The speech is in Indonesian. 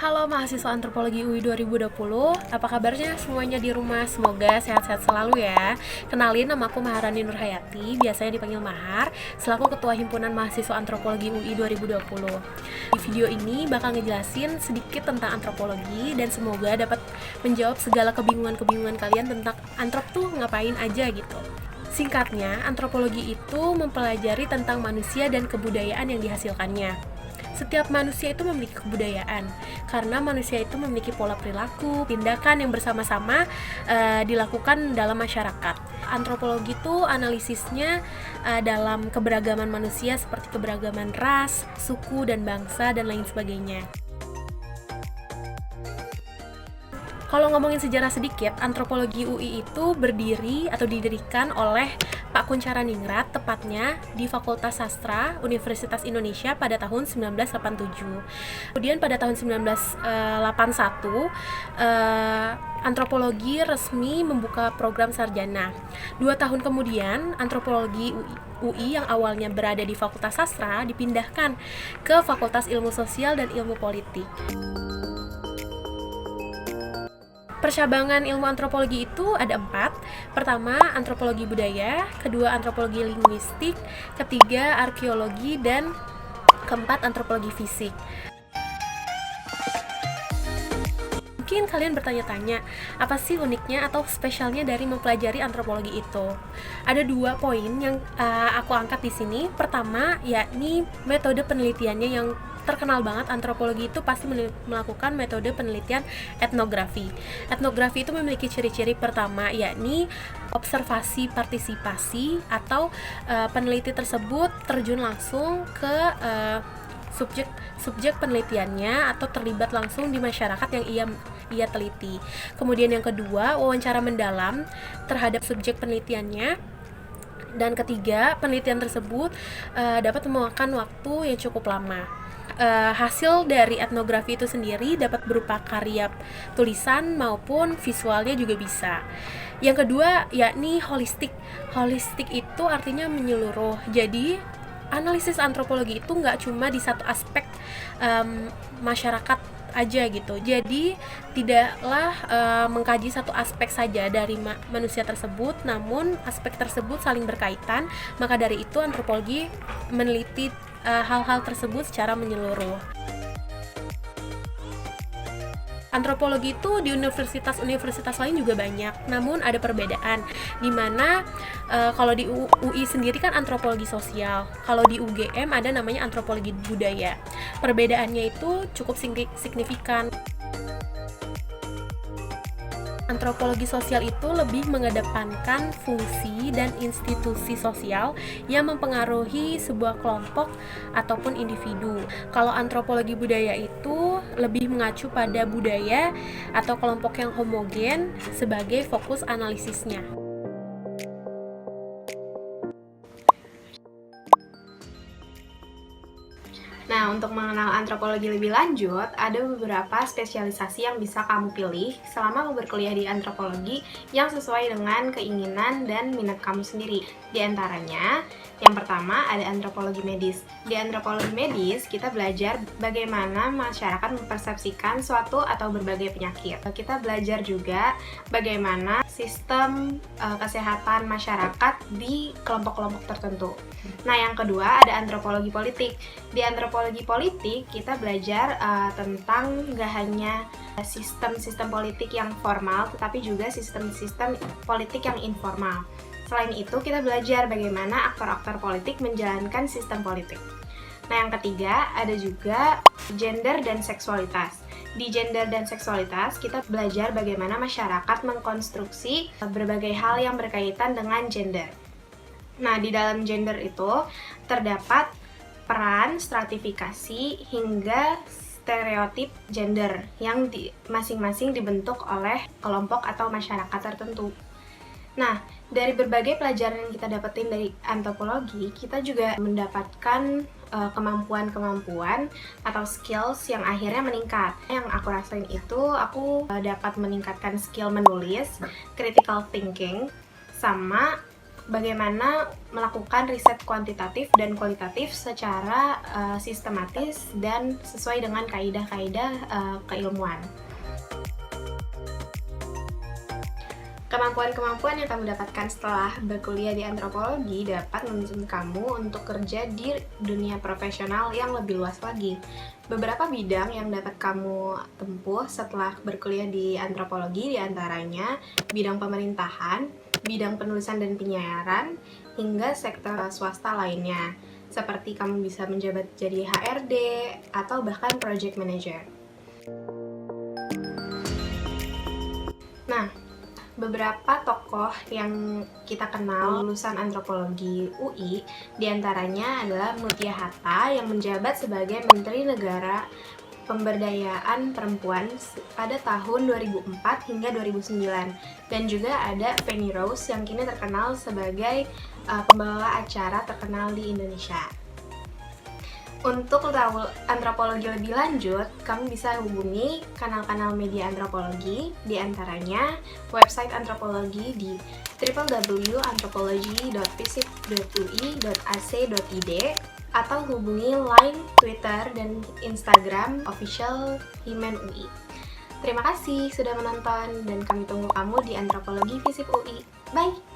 Halo mahasiswa Antropologi UI 2020, apa kabarnya semuanya di rumah? Semoga sehat-sehat selalu ya. Kenalin, nama aku Maharani Nurhayati, biasanya dipanggil Mahar, selaku Ketua Himpunan Mahasiswa Antropologi UI 2020. Di video ini bakal ngejelasin sedikit tentang antropologi dan semoga dapat menjawab segala kebingungan-kebingungan kalian tentang antrop tuh ngapain aja gitu. Singkatnya, antropologi itu mempelajari tentang manusia dan kebudayaan yang dihasilkannya. Setiap manusia itu memiliki kebudayaan, karena manusia itu memiliki pola perilaku, tindakan yang bersama-sama dilakukan dalam masyarakat. Antropologi itu analisisnya dalam keberagaman manusia seperti keberagaman ras, suku, dan bangsa, dan lain sebagainya. Kalau ngomongin sejarah sedikit, antropologi UI itu berdiri atau didirikan oleh Pak Kuncharaningrat, tepatnya di Fakultas Sastra Universitas Indonesia pada tahun 1987. Kemudian pada tahun 1981, antropologi resmi membuka program sarjana. 2 tahun kemudian, antropologi UI yang awalnya berada di Fakultas Sastra dipindahkan ke Fakultas Ilmu Sosial dan Ilmu Politik. Percabangan ilmu antropologi itu ada 4. Pertama, antropologi budaya. Kedua, antropologi linguistik. Ketiga, arkeologi. Dan keempat, antropologi fisik. Mungkin kalian bertanya-tanya, apa sih uniknya atau spesialnya dari mempelajari antropologi itu? Ada 2 poin yang aku angkat di sini. Pertama, yakni metode penelitiannya yang terkenal banget. Antropologi itu pasti melakukan metode penelitian etnografi. Etnografi itu memiliki ciri-ciri pertama, yakni observasi partisipasi atau peneliti tersebut terjun langsung ke subjek penelitiannya atau terlibat langsung di masyarakat yang ia teliti. Kemudian yang kedua, wawancara mendalam terhadap subjek penelitiannya. Dan ketiga, penelitian tersebut dapat memakan waktu yang cukup lama. Hasil dari etnografi itu sendiri dapat berupa karya tulisan maupun visualnya juga bisa. Yang kedua, yakni holistik. Holistik itu artinya menyeluruh. Jadi analisis antropologi itu nggak cuma di satu aspek masyarakat aja gitu. Jadi tidaklah mengkaji satu aspek saja dari manusia tersebut, namun aspek tersebut saling berkaitan. Maka dari itu antropologi meneliti hal-hal tersebut secara menyeluruh. Antropologi itu di universitas-universitas lain juga banyak, namun ada perbedaan, di mana kalau di UI sendiri kan antropologi sosial, kalau di UGM ada namanya antropologi budaya. Perbedaannya itu cukup signifikan. Antropologi sosial itu lebih mengedepankan fungsi dan institusi sosial yang mempengaruhi sebuah kelompok ataupun individu. Kalau antropologi budaya itu lebih mengacu pada budaya atau kelompok yang homogen sebagai fokus analisisnya. Nah, untuk mengenal antropologi lebih lanjut, ada beberapa spesialisasi yang bisa kamu pilih selama kamu berkuliah di antropologi yang sesuai dengan keinginan dan minat kamu sendiri. Di antaranya, yang pertama ada antropologi medis. Di antropologi medis, kita belajar bagaimana masyarakat mempersepsikan suatu atau berbagai penyakit. Kita belajar juga bagaimana sistem kesehatan masyarakat di kelompok-kelompok tertentu. Nah, yang kedua ada antropologi politik. Di antropologi politik, kita belajar tentang gak hanya sistem-sistem politik yang formal, tetapi juga sistem-sistem politik yang informal. Selain itu, kita belajar bagaimana aktor-aktor politik menjalankan sistem politik. Nah, yang ketiga, ada juga gender dan seksualitas. Di gender dan seksualitas, kita belajar bagaimana masyarakat mengkonstruksi berbagai hal yang berkaitan dengan gender. Nah, di dalam gender itu terdapat peran, stratifikasi, hingga stereotip gender yang masing-masing dibentuk oleh kelompok atau masyarakat tertentu. Nah, dari berbagai pelajaran yang kita dapetin dari antropologi, kita juga mendapatkan kemampuan-kemampuan atau skills yang akhirnya meningkat. Yang aku rasain itu, aku dapat meningkatkan skill menulis, critical thinking, sama bagaimana melakukan riset kuantitatif dan kualitatif secara sistematis dan sesuai dengan kaidah-kaidah keilmuan. Kemampuan-kemampuan yang kamu dapatkan setelah berkuliah di antropologi dapat menuntun kamu untuk kerja di dunia profesional yang lebih luas lagi. Beberapa bidang yang dapat kamu tempuh setelah berkuliah di antropologi diantaranya bidang pemerintahan, bidang penulisan dan penyiaran, hingga sektor swasta lainnya. Seperti kamu bisa menjabat jadi HRD atau bahkan project manager. Nah, beberapa tokoh yang kita kenal lulusan antropologi UI diantaranya adalah Mutia Hatta yang menjabat sebagai Menteri Negara Pemberdayaan Perempuan pada tahun 2004 hingga 2009, dan juga ada Feni Rose yang kini terkenal sebagai pembawa acara terkenal di Indonesia. Untuk tahu antropologi lebih lanjut, kamu bisa hubungi kanal-kanal media antropologi, diantaranya website antropologi di www.anthropology.visip.ui.ac.id atau hubungi Line, Twitter, dan Instagram official Himen UI. Terima kasih sudah menonton dan kami tunggu kamu di Antropologi Visip UI. Bye!